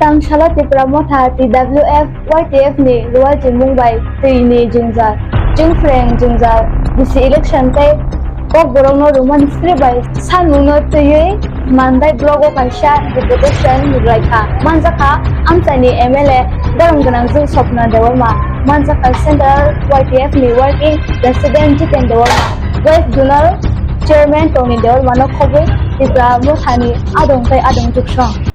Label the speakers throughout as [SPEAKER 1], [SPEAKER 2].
[SPEAKER 1] Tangshala Tipra Mothani TWF YTF ni luar Mumbai ni jingzal jingfreng jingzal bisi election tay kok borong no roman script by Sanmwngno Twiwi Madai Blocko Deportation Relai Kha Manjaka amsani MLA darang ganang jing sopna dewama Manjaka Central YTF ni working resident jiken dewama West Zonal Chairman Tony Dewal Manok Khobe Tipra Mothani Adong tay Adong Juksong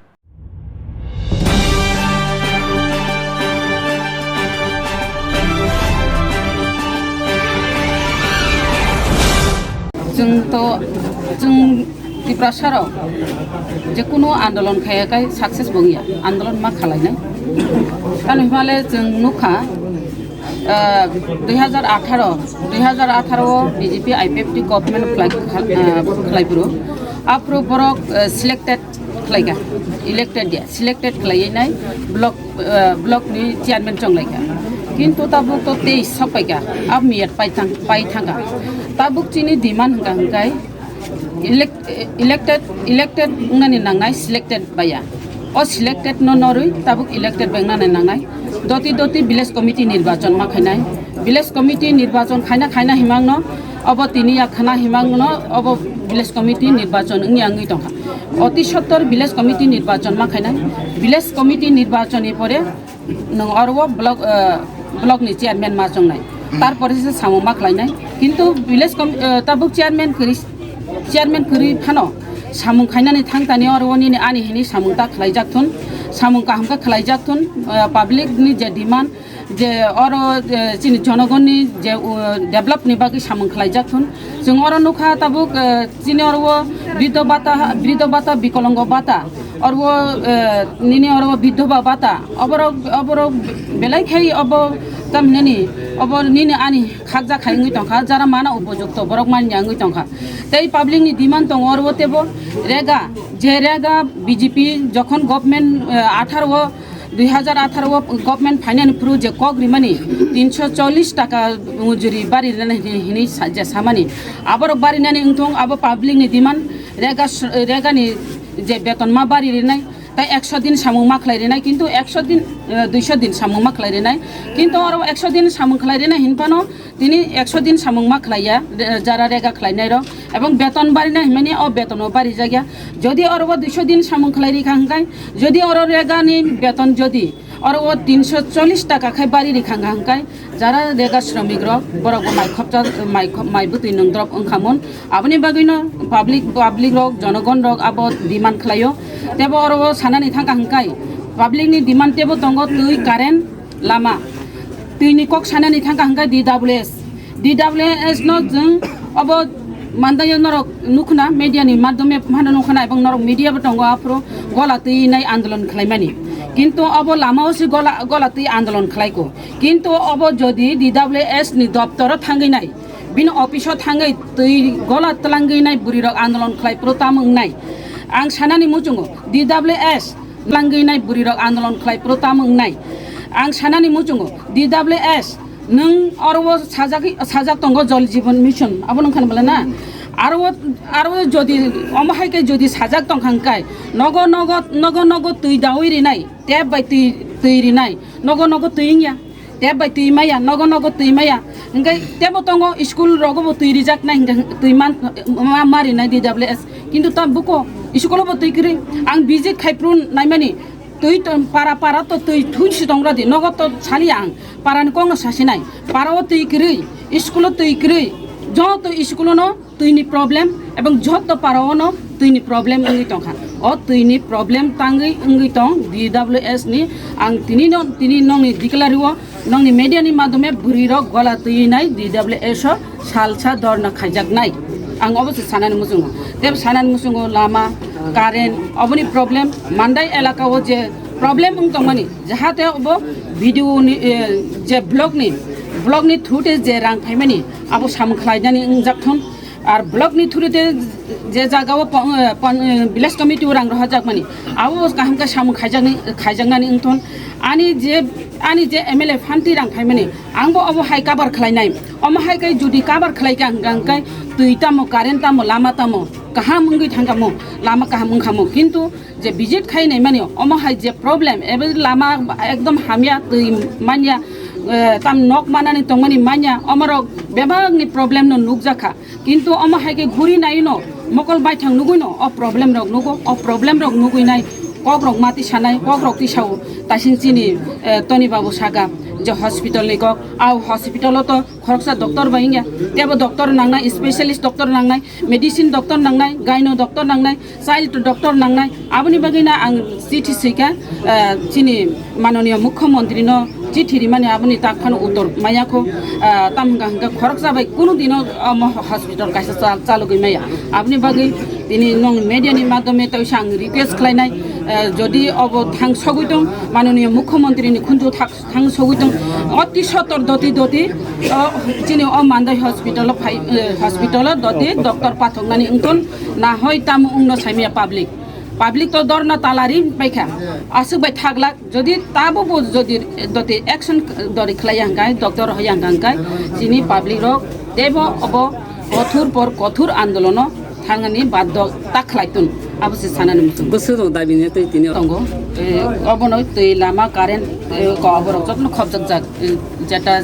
[SPEAKER 2] जों Tiprasa जेकुनु आंदोलन खायाखै success बंगिया आंदोलन मा खालायनाय कान हिमाले जों नुखा 2018 BJP IPFT government खालायब्रु आप्रो बरक सिलेक्टेड खालायगा इलेक्टेड या सिलेक्टेड खालायनाय ब्लॉक नि चेयरमैन चंगलायगा किन्तु ताबुक तो 23 सपायगा अब मियत पाइ थांगा ताबुक चिनि डिमांड हंगाय elected ngani nangnai selected baya o selected no norui tabuk elected bang nanai nangnai doti village committee nirbachon ma khainai village committee nirbachon khaina himangno obo tiniya khana himangno obo village committee nirbachon ngi angi tongkha অতি সত্তর village committee নির্বাচন মা খাইনাই village committee নির্বাচনের পরে নং অরব block নি chairman মা চংনাই তারপরে সে সামু মা খাইনাই কিন্তু village tabuk chairman kuri phano samung khainani thangtani orwoni ni ani hini samung ta khlaijakthun samung kahamka khlaijakthun public ni je demand je oro chini jonogonni je develop ni bagi samung khlaijakthun jong oro nukha tabuk chini orwo bridho bata bikolongo bata orwo nini orwo bidhoba bata oboro belai khai obo kamneni obo nini ani khakja khaingi tongkha jara mana upojukto borok man yangi tongkha tei public ni demand tong orwo tebo rega BJP jokhon government 2018 government finance project kogrimani 340 টাকা মজুরি বাড়ি হিনি যে সামানি আবার বাড়ি নানি উংথং আবার public ni demand rega ni যে বেতন মা বাড়ি রেনাই তাই 100 দিন সামুং মা খাইরেনাই কিন্তু 100 দিন 200 দিন সামুং মা খাইরেনাই কিন্তু আর 100 দিন সামুং খাইরেনাই হিনপানো তিনি 100 দিন সামুং মা খাইয়া যারা রেগা খাইনাই র এবং বেতন বাড়ি না মানে ও বেতন বাড়ি জায়গা যদি আর 200 দিন সামুং খাইরি খাঙ্গাই যদি আর রেগা নি বেতন যদি আর 340 টাকা খাই বাড়ি রিখাঙ্গাই যারা রেগা শ্রমিক র বড় মাই বুতি নংদ্রব ওংখামন আপনি বাগিনো পাবলিক রক জনগণ রক আব ডিমান্ড খাইও তেবো আর সানানি থাঙ্গাই পাবলিক নি ডিমান্ড তেবো দঙ্গ তুই কারেন্ট লামা তুই নি কক সানানি থাঙ্গাই DWS no जों अब Mandai norok nukna media ni madome phana nukna ebong norok media botongo apro golatui nai आंदोलन खालायमानि किन्तु अब लामाओ से गलातui आंदोलन खालायको किन्तु अब जदि DWS नि दप्तर थांगै नाय बिन अफिसआव थांगै तै गलात लांगै नाय बुरिरक आंदोलन खालाय प्रतामंनाय आं सानानि मुजुंगो DWS लांगै नाय बुरिरक आंदोलन खालाय प्रतामंनाय आं सानानि मुजुंगो DWS नों आरो साजाक दंग जल जीवन मिशन अब नों खानबला ना आरो जदि अमहायके जदि साजाक दंखांकाय नगो तुइ दावैरि नाय टेब बाय तुइरि नाय नगो तुइंया टेब बाय तुइमाया नगो तुइमाया इंगाय टेबो दंग स्कुल रगबो तुइरि जाक नाय तुइमान मारि नाय DWS किन्तु ता बुको स्कुलबो तुइकरि आं बिजिट खायप्रुन नायमानि तुई तो पारा तो तुई थुइसि दंग्रा दि नगद तो सालि आं पारानि कोंग सासिनाय पाराव तुई करै स्कुल तुई करै ज तो स्कुल न तुइनि प्रॉब्लम एवं ज तो पाराव न तुइनि प्रॉब्लम अंगि तंखा ओ तुइनि प्रॉब्लम तांगै अंगि तं DWS नि आं तिनि नंनि डिक्लारिओ नंनि मीडिया नि माध्यमे बुरिर गला तुइनाय DWS सालसा दरना खायजाकनाय आं अबसे सानानि मुजुंगो देब सानानि मुजुंगो लामा कारेन्ट अबनि प्रॉब्लम Mandai एलाकाओ जे प्रॉब्लम उंतमानि जाहाते अब भिडियो नि जे ब्लॉग नि थ्रुते जे रां फाइमानि आबो सामख्लायनानि उंजाकथन আর ব্লক নি থ্রুতে যে জায়গাও ভিলেজ কমিটি রাং রहा जागमानि आबो काहमका सामु खायजांनानि उंथन आनि जे एमएलए फान्ति रां फायमानि आंबो अबो हाय काबार खलायनाय अमा हायकाय जुदि काबार खलायका आंगांकाय तुइतामो कारेन्टामो लामातामो काहा मंगै थांगामो लामा काहा मंखामो किन्तु जे विजिट खायनाय माने अमा हाय जे प्रॉब्लेम एबे लामा एकदम हामिया तुइ मानिया ताम नक मानानि तंगमानि मानिया अमरो बेबागनि प्रॉब्लेम न नुक जाखा किन्तु अमा हायके घुरि नायनो मकल बायथां नुगुइनो अ प्रॉब्लेम रक नुगो अ प्रॉब्लेम रक नुगुइनाय कक रक माति सानाय कक रक तिसाव तासिंचिनि तनि बाबु सागा जे हॉस्पिटल नि कक आव हॉस्पिटल तो खरकसा डॉक्टर बायंगा तेबो डॉक्टर नांनाय स्पेशलिस्ट डॉक्टर नांनाय मेडिसिन डॉक्टर नांनाय गायनो डॉक्टर नांनाय चाइल्ड डॉक्टर नांनाय आबनि बागैना आं चिठी सैका चिनि माननीय मुख्यमंत्री न चिठी माने आबनि ताखान उत्तर मायाखौ तामगा हंगा खरक जाबाय कुनु दिन हॉस्पिटल कायसा चालु गैमाया आबनि बागै दिनै नों मिडियानि माध्यमे तैसा आं रिक्वेस्ट खालायनाय যদি अब थां सगुइदों माननीय मुख्यमंत्रीनि खुन्थु थां सगुइदों अति सत्तर दति चिनि मान्दाइ हॉस्पिटल दति डॉक्टर पाथकनानि उंथन ना हय तामंगनो साइमिया पाब्लिक तो दरना तालारि बायखा आसुबाय थागला जदि ताबो जदि दति एक्शन दरि खलाय हांगाय डॉक्टर हय हांगाय जिनि पाब्लिक रक देबो अब कठोर पर कठोर आंदोलन थांगानि बाध्य ताखलायतुन आबसे सानानि मुसुं बोसोर दाबिने तै तिनि तंगो अबनो तै लामा कारेन्ट को अबरक जत्न खबजक जेटा